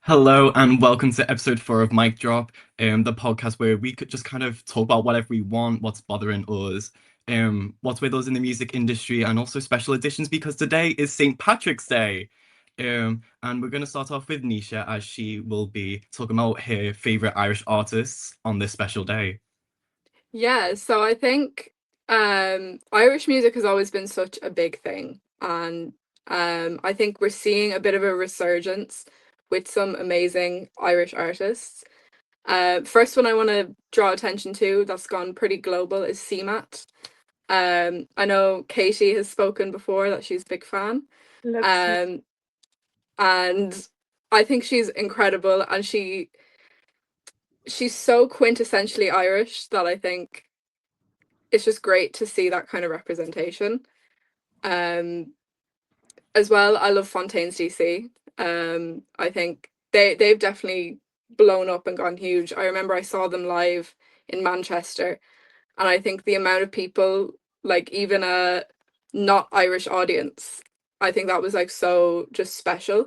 Hello and welcome to episode 4 of Mic Drop, the podcast where we could just kind of talk about whatever we want, what's bothering us, what's with us in the music industry, and also special editions because today is St. Patrick's Day. And we're going to start off with Nisha as she will be talking about her favorite Irish artists on this special day. Yeah, so I think Irish music has always been such a big thing, and I think we're seeing a bit of a resurgence with some amazing Irish artists. First one I want to draw attention to that's gone pretty global is CMAT. I know Katie has spoken before that she's a big fan, Loves me. um, and I think she's incredible, and she's so quintessentially Irish that I think it's just great to see that kind of representation. Um, as well, I love Fontaine's DC. I think they've definitely blown up and gone huge. I remember I saw them live in Manchester, and I think the amount of people, like even a not Irish audience, I think that was like so just special.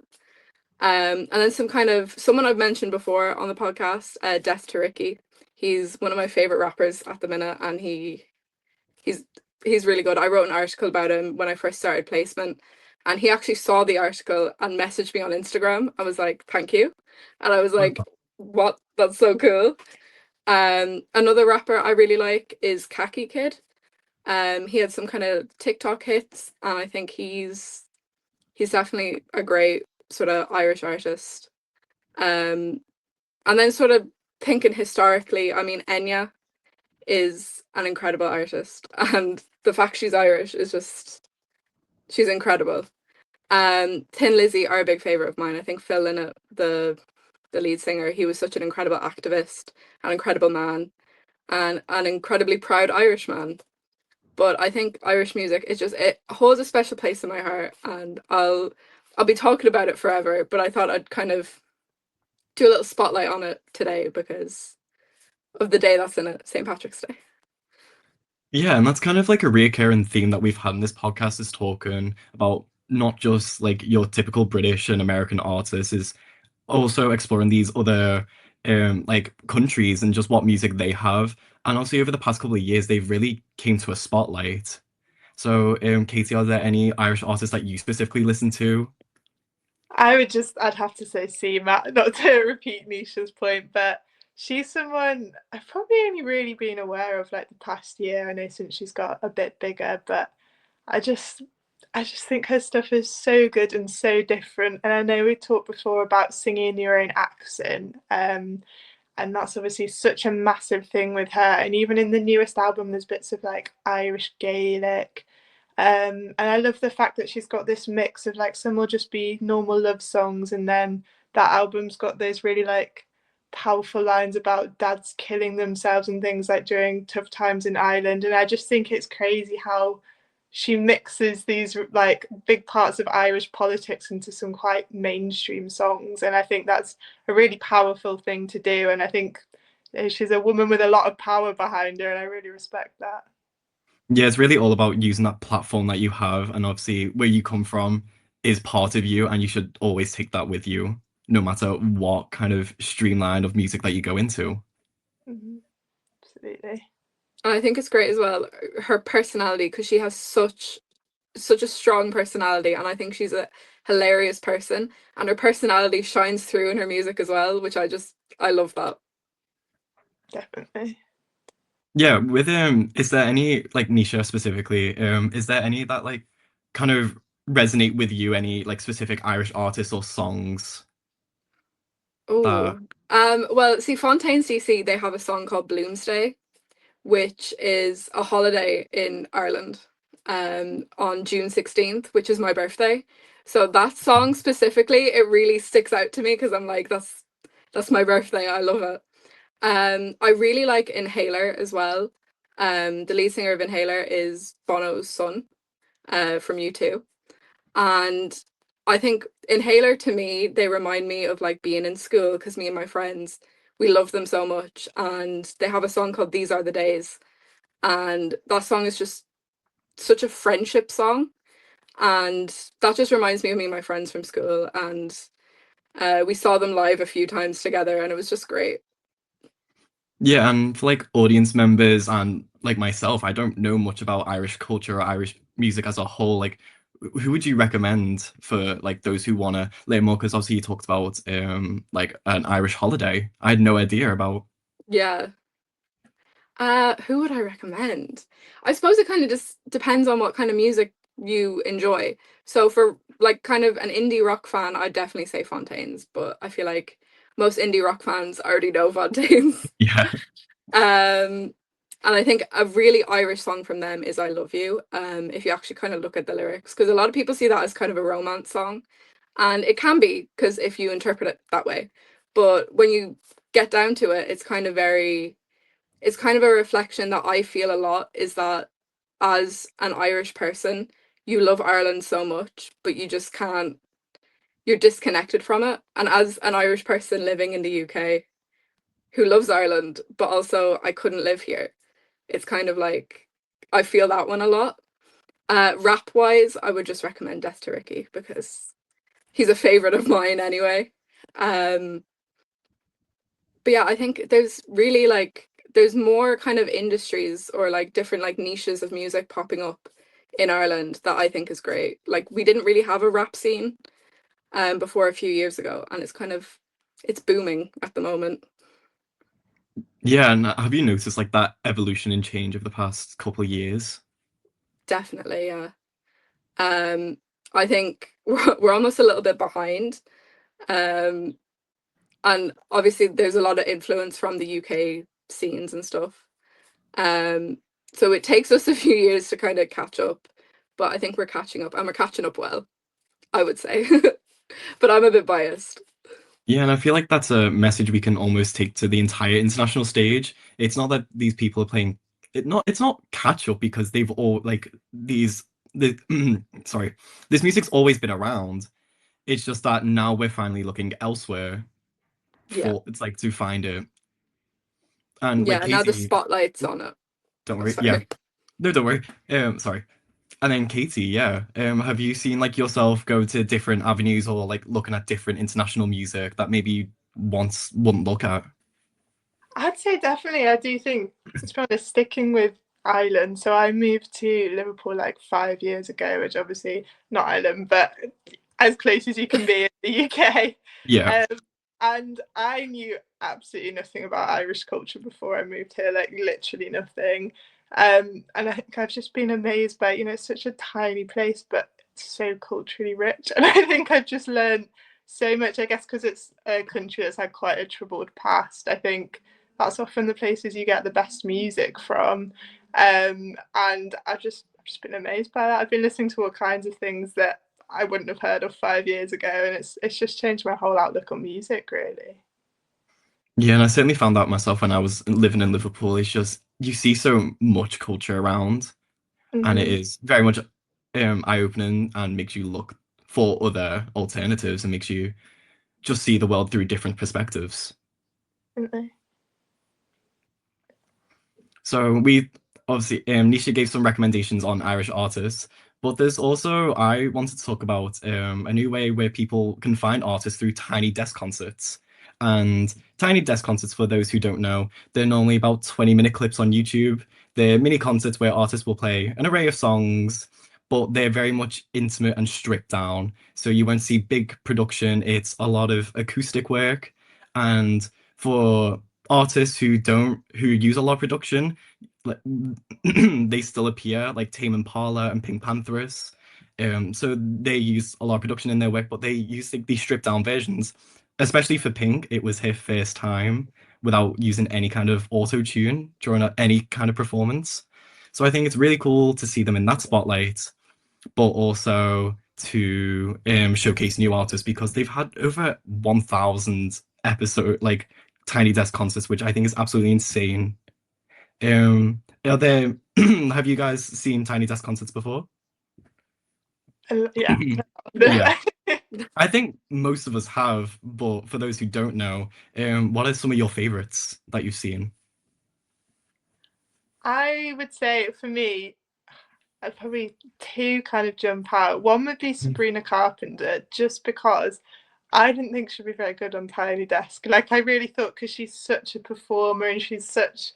And then someone I've mentioned before on the podcast, Death to Ricky. He's one of my favorite rappers at the minute, and he's he's really good. I wrote an article about him when I first started placement, and he actually saw the article and messaged me on Instagram. I was like, "Thank you," and I was like, "What? That's so cool." Another rapper I really like is Khaki Kid. He had some kind of TikTok hits, and I think he's definitely a great sort of Irish artist. Um, and then sort of thinking historically, I mean, Enya is an incredible artist, and the fact she's Irish is just she's incredible. Thin Lizzy are a big favorite of mine. I think Phil Lynott, the lead singer, he was such an incredible activist, an incredible man, and an incredibly proud Irish man. But I think Irish music is just it holds a special place in my heart, and I'll be talking about it forever. But I thought I'd kind of do a little spotlight on it today because of the day that's in it, St. Patrick's Day. Yeah, and that's kind of like a recurring theme that we've had in this podcast is talking about not just like your typical British and American artists, is also exploring these other like countries and just what music they have. And also over the past couple of years, they've really came to a spotlight. So, Katie, are there any Irish artists that you specifically listen to? I'd have to say C, Matt, not to repeat Nisha's point, but she's someone I've probably only really been aware of like the past year. I know since she's got a bit bigger, but I just I just think her stuff is so good and so different. And I know we talked before about singing in your own accent. And that's obviously such a massive thing with her. And even in the newest album, there's bits of like Irish Gaelic. And I love the fact that she's got this mix of like some will just be normal love songs, and then that album's got those really like powerful lines about dads killing themselves and things like during tough times in Ireland. And I just think it's crazy how she mixes these like big parts of Irish politics into some quite mainstream songs. And I think that's a really powerful thing to do. And I think she's a woman with a lot of power behind her, and I really respect that. Yeah, it's really all about using that platform that you have, and obviously where you come from is part of you, and you should always take that with you, no matter what kind of streamline of music that you go into. Mm-hmm. Absolutely. And I think it's great as well, her personality, because she has such a strong personality, and I think she's a hilarious person, and her personality shines through in her music as well, which I love that. Definitely. Yeah, with is there any like Nisha specifically, is there any that like kind of resonate with you, any like specific Irish artists or songs that Oh, well, see, Fontaine's DC, they have a song called Bloomsday, which is a holiday in Ireland, on June 16th, which is my birthday. So that song specifically, it really sticks out to me because I'm like, that's my birthday. I love it. I really like Inhaler as well. The lead singer of Inhaler is Bono's son, from U2. And I think Inhaler to me, they remind me of like being in school because me and my friends, we love them so much. And they have a song called These Are the Days. And that song is just such a friendship song. And that just reminds me of me and my friends from school. And We saw them live a few times together, and it was just great. Yeah, and for like audience members and like myself, I don't know much about Irish culture or Irish music as a whole. Like, who would you recommend for like those who want to learn more? Because obviously you talked about like an Irish holiday. I had no idea about. Yeah. Who would I recommend? I suppose it kind of just depends on what kind of music you enjoy. So for like kind of an indie rock fan, I'd definitely say Fontaines, but I feel like most indie rock fans already know Fontaines. Yeah, Um, and I think a really Irish song from them is I Love You. If you actually kind of look at the lyrics, because a lot of people see that as kind of a romance song, and it can be because if you interpret it that way. But when you get down to it, it's kind of a reflection that I feel a lot is that as an Irish person, you love Ireland so much, but you just can't, you're disconnected from it. And as an Irish person living in the UK who loves Ireland, but also I couldn't live here, it's kind of like I feel that one a lot. Rap wise, I would just recommend Death to Ricky because he's a favorite of mine anyway. Um, but yeah, I think there's really like there's more kind of industries or like different like niches of music popping up in Ireland that I think is great. Like we didn't really have a rap scene before a few years ago, and it's booming at the moment. yeah. And have you noticed like that evolution and change over the past couple of years? Definitely, yeah. Um, I think we're almost a little bit behind. Um, and obviously there's a lot of influence from the UK scenes and stuff. Um, so it takes us a few years to kind of catch up, but I think we're catching up and we're catching up well, I would say. But I'm a bit biased. Yeah, and I feel like that's a message we can almost take to the entire international stage. It's not that these people are playing it's not catch up because they've all like the sorry. This music's always been around. It's just that now we're finally looking elsewhere Yeah. for it's like to find it. And like Yeah, now the Katie, spotlight's on it. don't Oh, worry. Yeah. sorry. No, don't worry. Sorry. And then Katie, yeah. Have you seen like yourself go to different avenues or like looking at different international music that maybe you once wouldn't look at? I'd say definitely. I do think, to be honest, sticking with Ireland. So I moved to Liverpool like 5 years ago, which obviously not Ireland, but as close as you can be in the UK. Yeah. Um, and I knew absolutely nothing about Irish culture before I moved here, like literally nothing. And I think I've just been amazed by, it's such a tiny place, but so culturally rich. And I think I've just learned so much, I guess, because it's a country that's had quite a troubled past. I think that's often the places you get the best music from. And I've just been amazed by that. I've been listening to all kinds of things that I wouldn't have heard of 5 years ago, and it's just changed my whole outlook on music, really. Yeah, and I certainly found that myself when I was living in Liverpool. It's just you see so much culture around, and it Mm-hmm. is very much eye-opening and makes you look for other alternatives and makes you just see the world through different perspectives. So we obviously Nisha gave some recommendations on Irish artists, but there's also I wanted to talk about a new way where people can find artists through tiny desk concerts. And tiny desk concerts, for those who don't know, they're normally about 20-minute clips on YouTube. They're mini concerts where artists will play an array of songs, but they're very much intimate and stripped down. So you won't see big production. It's a lot of acoustic work. And for artists who use a lot of production, like they still appear like Tame Impala and Pink Panthers. So they use a lot of production in their work, but they use like, these stripped down versions. Especially for Pink, it was her first time without using any kind of auto tune during any kind of performance. So I think it's really cool to see them in that spotlight, but also to showcase new artists because they've had over 1,000 episode like Tiny Desk concerts, which I think is absolutely insane. Are there have you guys seen Tiny Desk concerts before? And yeah. Yeah, I think most of us have, but for those who don't know, what are some of your favorites that you've seen? I would say for me, I'd probably two kind of jump out. One would be Sabrina Carpenter, just because I didn't think she'd be very good on Tiny Desk. Like, I really thought, because she's such a performer and she's such,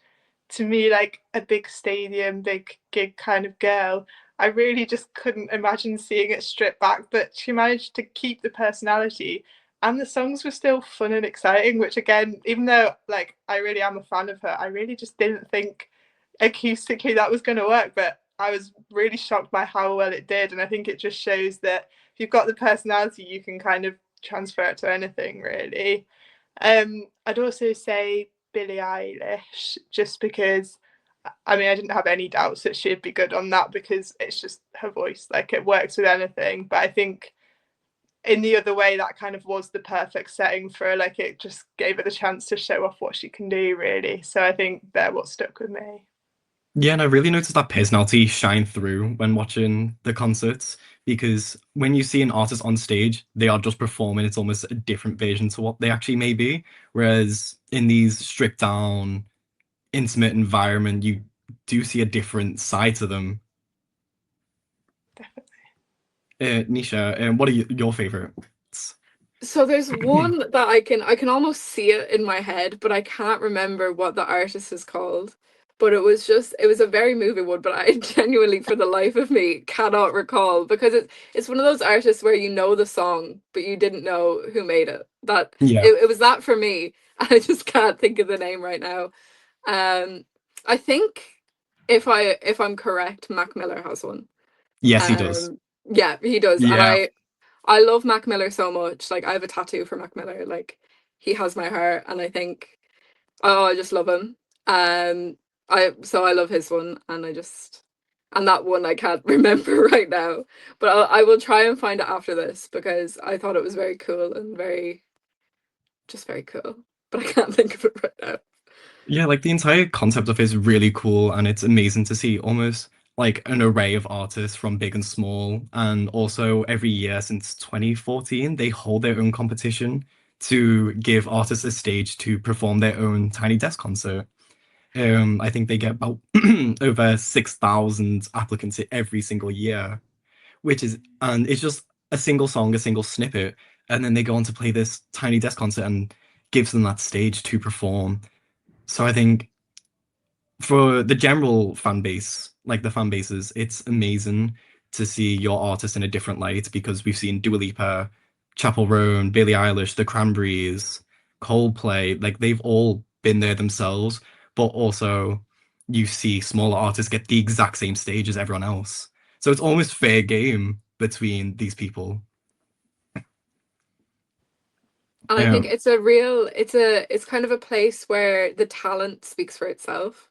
to me, like a big stadium, big gig kind of girl. I really just couldn't imagine seeing it stripped back, but she managed to keep the personality, and the songs were still fun and exciting, which again, even though like I really am a fan of her, I really just didn't think acoustically that was going to work, but I was really shocked by how well it did, and I think it just shows that if you've got the personality, you can kind of transfer it to anything really. I'd also say Billie Eilish, just because I mean I didn't have any doubts that she'd be good on that, because it's just her voice, like it works with anything. But I think in the other way, that kind of was the perfect setting for her. Like it just gave her the chance to show off what she can do, really. So I think they're what stuck with me. Yeah, and I really noticed that personality shine through when watching the concerts because when you see an artist on stage, they are just performing. It's almost a different version to what they actually may be. Whereas in these stripped down, intimate environment, you do see a different side to them. Definitely. Nisha, what are your favorites? So there's one that I can almost see it in my head, but I can't remember what the artist is called. But it was a very moving one, but I genuinely for the life of me cannot recall, because it's one of those artists where you know the song, but you didn't know who made it. That Yeah. it was that for me. And I just can't think of the name right now. I think if I'm correct, Mac Miller has one. Yes, he does. Um yeah, he does. And Yeah. I love Mac Miller so much. Like I have a tattoo for Mac Miller. Like he has my heart, and I think oh, I just love him. I love his one, and and that one I can't remember right now, but I will try and find it after this because I thought it was very cool and very cool, but I can't think of it right now. Yeah, like the entire concept of it is really cool, and it's amazing to see almost like an array of artists from big and small. And also, every year since 2014, they hold their own competition to give artists a stage to perform their own Tiny Desk concert. I think they get about over 6,000 applicants every single year, and it's just a single song, a single snippet, and then they go on to play this Tiny Desk concert and gives them that stage to perform. So I think for the general fan base, like the fan bases, it's amazing to see your artist in a different light because we've seen Dua Lipa, Chapel Roan, Billie Eilish, The Cranberries, Coldplay, like they've all been there themselves, but also you see smaller artists get the exact same stage as everyone else. So it's almost fair game between these people. And I think Um, it's it's kind of a place where the talent speaks for itself,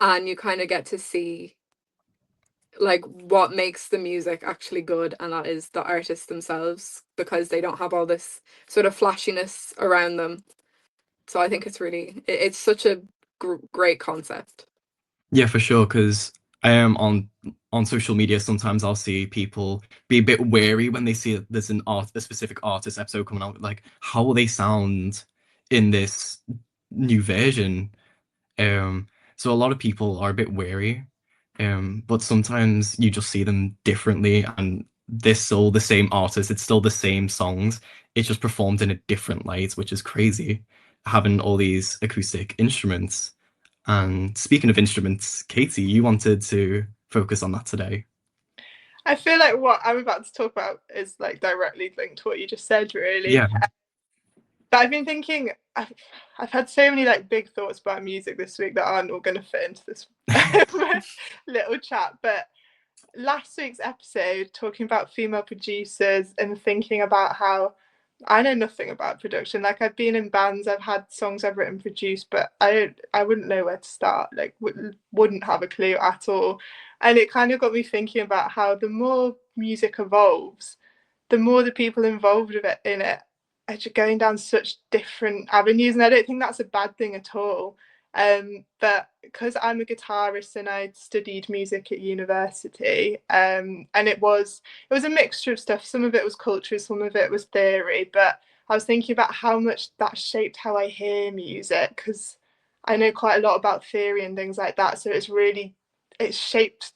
and you kind of get to see like what makes the music actually good, and that is the artists themselves, because they don't have all this sort of flashiness around them. So I think it's such a great concept. Yeah, for sure. Because on social media, sometimes I'll see people be a bit wary when they see there's a specific artist episode coming out. Like, how will they sound in this new version? So a lot of people are a bit wary. But sometimes you just see them differently, and they're still the same artist. It's still the same songs. It's just performed in a different light, which is crazy. Having all these acoustic instruments. And speaking of instruments, Katie, you wanted to focus on that today. I feel like what I'm about to talk about is like directly linked to what you just said, really. Yeah, But I've been thinking, I've had so many like big thoughts about music this week that aren't all going to fit into this little chat. But last week's episode, talking about female producers and thinking about how I know nothing about production. Like I've been in bands, I've had songs I've written, produced, but I wouldn't know where to start. Like wouldn't have a clue at all. And it kind of got me thinking about how the more music evolves, the more the people involved with it in it are just going down such different avenues, and I don't think that's a bad thing at all. But because I'm a guitarist and I studied music at university, and it was a mixture of stuff. Some of it was culture, some of it was theory, but I was thinking about how much that shaped how I hear music, because I know quite a lot about theory and things like that. So it's shaped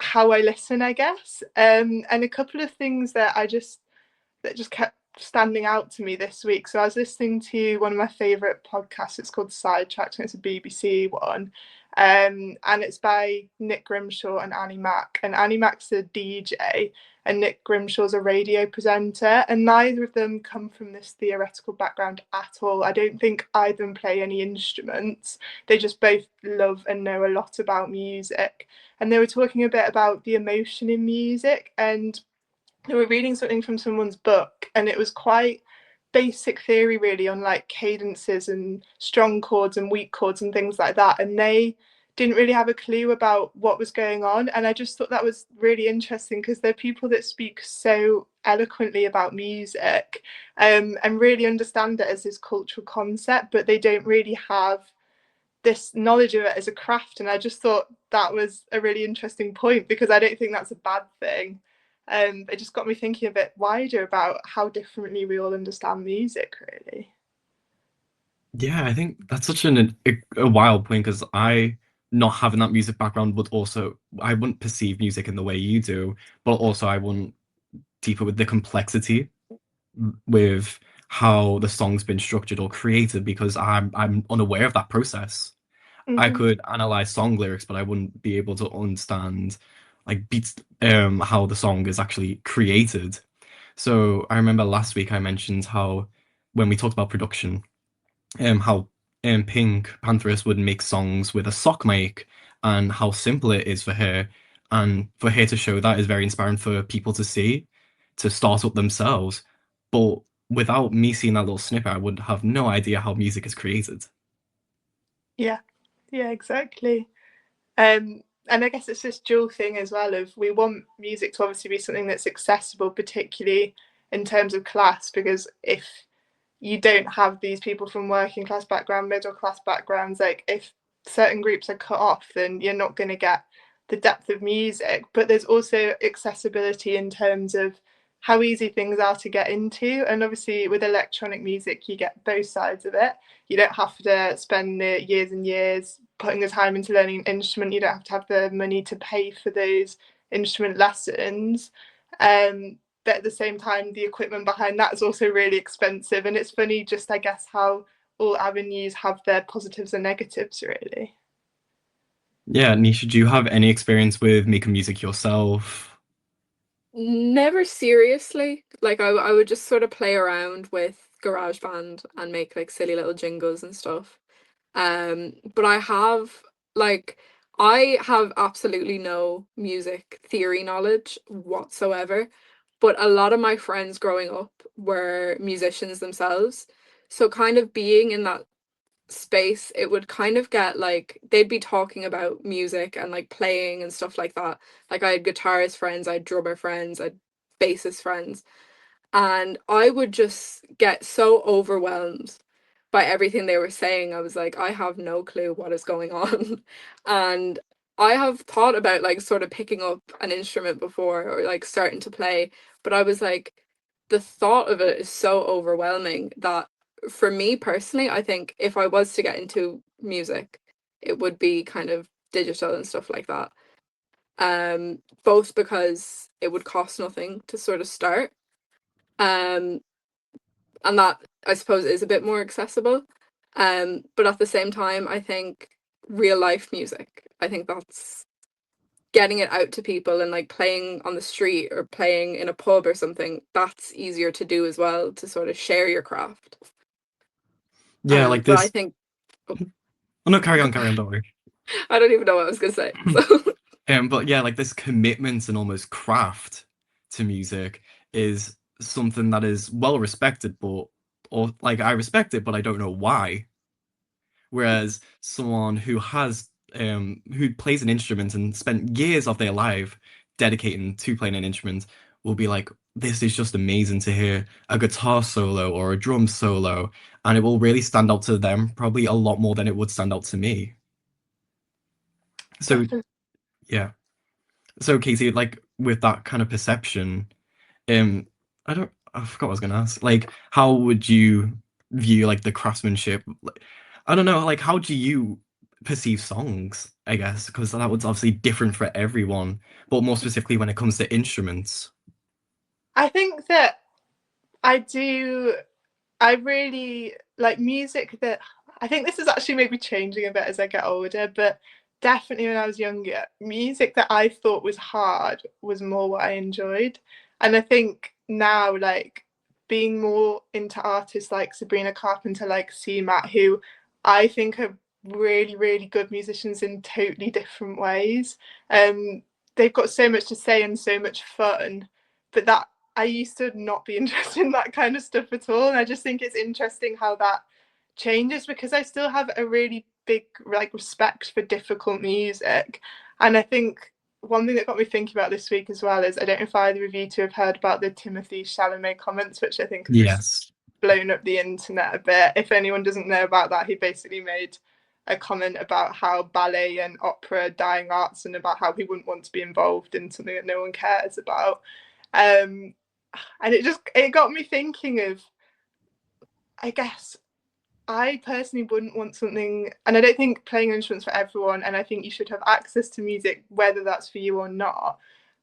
how I listen, I guess. And a couple of things that just kept standing out to me this week. So I was listening to one of my favourite podcasts. It's called Sidetracked, and it's a BBC one. And it's by Nick Grimshaw and Annie Mac. And Annie Mac's a DJ, and Nick Grimshaw's a radio presenter. And neither of them come from this theoretical background at all. I don't think either of them play any instruments. They just both love and know a lot about music. And they were talking a bit about the emotion in music, and they were reading something from someone's book, and it was quite basic theory really on like cadences and strong chords and weak chords and things like that, and they didn't really have a clue about what was going on. And I just thought that was really interesting, because they're people that speak so eloquently about music, and really understand it as this cultural concept, but they don't really have this knowledge of it as a craft. And I just thought that was a really interesting point, because I don't think that's a bad thing. It just got me thinking a bit wider about how differently we all understand music, really. Yeah, I think that's such a wild point, because I, not having that music background, would also, I wouldn't perceive music in the way you do, but also I wouldn't deeper with the complexity with how the song's been structured or created, because I'm unaware of that process. I could analyze song lyrics, but I wouldn't be able to understand like beats, how the song is actually created. So I remember last week I mentioned how when we talked about production, how Pink Panthers would make songs with a sock mic, and how simple it is for her, and for her to show that is very inspiring for people to see, to start up themselves. But without me seeing that little snippet, I would have no idea how music is created. Yeah, exactly. And I guess it's this dual thing as well of, we want music to obviously be something that's accessible, particularly in terms of class, because if you don't have these people from working class background, middle class backgrounds, like if certain groups are cut off, then you're not going to get the depth of music. But there's also accessibility in terms of how easy things are to get into. And obviously with electronic music, you get both sides of it. You don't have to spend the years and years putting the time into learning an instrument. You don't have to have the money to pay for those instrument lessons. But at the same time, the equipment behind that is also really expensive. And it's funny, just I guess, how all avenues have their positives and negatives, really. Yeah, Nisha, do you have any experience with making music yourself? Never seriously. Like I would just sort of play around with GarageBand and make like silly little jingles and stuff. But I have absolutely no music theory knowledge whatsoever. But a lot of my friends growing up were musicians themselves. So kind of being in that space, it would kind of get like they'd be talking about music and like playing and stuff like that. Like I had guitarist friends, I had drummer friends, I had bassist friends, and I would just get so overwhelmed by everything they were saying. I was like, I have no clue what is going on. And I have thought about like sort of picking up an instrument before, or like starting to play, but I was like, the thought of it is so overwhelming that for me personally, I think if I was to get into music, it would be kind of digital and stuff like that. Both because it would cost nothing to sort of start. Um, and that I suppose is a bit more accessible. But at the same time, I think real life music, I think that's getting it out to people, and like playing on the street or playing in a pub or something, that's easier to do as well, to sort of share your craft. Yeah, like But I this. think oh, Oh no, carry on, don't worry. I don't even know what I was gonna say. So But yeah, like this commitment and almost craft to music is something that is well respected, but or like I respect it, but I don't know why. Whereas someone who plays an instrument and spent years of their life dedicating to playing an instrument will be like, this is just amazing to hear a guitar solo or a drum solo, and it will really stand out to them probably a lot more than it would stand out to me. So Definitely. yeah. So Casey, like with that kind of perception, um, I forgot what I was gonna ask. Like, how would you view like the craftsmanship? Like, I don't know, like how do you perceive songs, I guess, because that was obviously different for everyone, but more specifically when it comes to instruments. I think that I do. I really like music that I think this is actually maybe changing a bit as I get older, but definitely when I was younger, music that I thought was hard was more what I enjoyed. And I think now, like being more into artists like Sabrina Carpenter, like CMAT, who I think are really, really good musicians in totally different ways. Um, they've got so much to say and so much fun, but that I used to not be interested in that kind of stuff at all. And I just think it's interesting how that changes because I still have a really big like respect for difficult music. And I think one thing that got me thinking about this week as well is I don't know if either of you two have heard about the Timothy Chalamet comments, which I think have just Yes. blown up the internet a bit. If anyone doesn't know about that, he basically made a comment about how ballet and opera are dying arts and about how he wouldn't want to be involved in something that no one cares about. Um, and it got me thinking of, I guess I personally wouldn't want something, and I don't think playing instruments for everyone, and I think you should have access to music whether that's for you or not.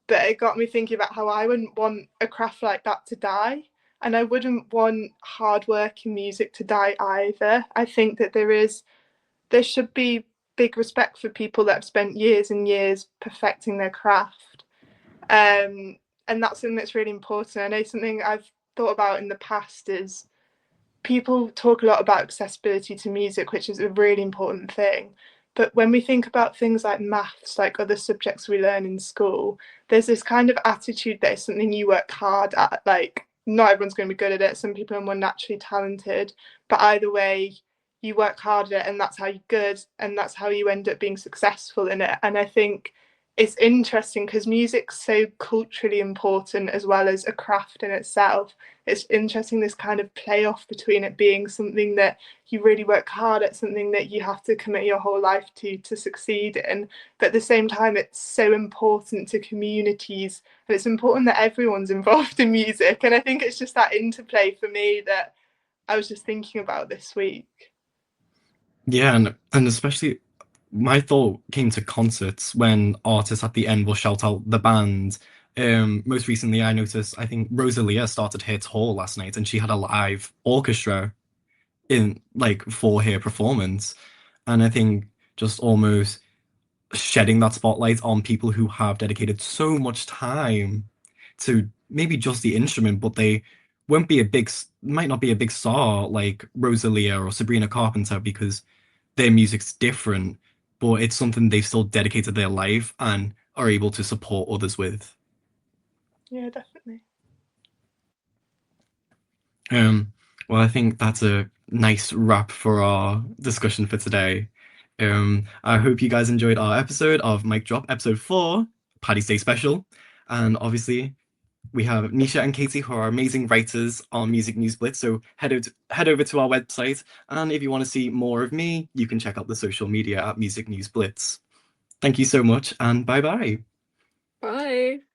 But it got me thinking about how I wouldn't want a craft like that to die, and I wouldn't want hardworking music to die either. I think that there should be big respect for people that have spent years and years perfecting their craft. Um, and that's something that's really important. I know something I've thought about in the past is people talk a lot about accessibility to music, which is a really important thing. But when we think about things like maths, like other subjects we learn in school, there's this kind of attitude that it's something you work hard at. Like, not everyone's going to be good at it. Some people are more naturally talented. But either way, you work hard at it, and that's how you're good, and that's how you end up being successful in it. And I think it's interesting because music's so culturally important as well as a craft in itself. It's interesting this kind of play off between it being something that you really work hard at, something that you have to commit your whole life to succeed in, but at the same time it's so important to communities and it's important that everyone's involved in music. And I think it's just that interplay for me that I was just thinking about this week. Yeah, and especially my thought came to concerts when artists at the end will shout out the band. Most recently, I noticed I think Rosalia started her tour last night, and she had a live orchestra in like for her performance, and I think just almost shedding that spotlight on people who have dedicated so much time to maybe just the instrument, but they won't be might not be a big star like Rosalia or Sabrina Carpenter because their music's different, but it's something they've still dedicated their life and are able to support others with. Yeah, definitely. Um, well, I think that's a nice wrap for our discussion for today. I hope you guys enjoyed our episode of Mic Drop, episode 4, Paddy's Day special. And obviously, we have Nisha and Katie, who are amazing writers on Music News Blitz. So head over to our website, and if you want to see more of me, you can check out the social media at Music News Blitz. Thank you so much, and bye bye. Bye.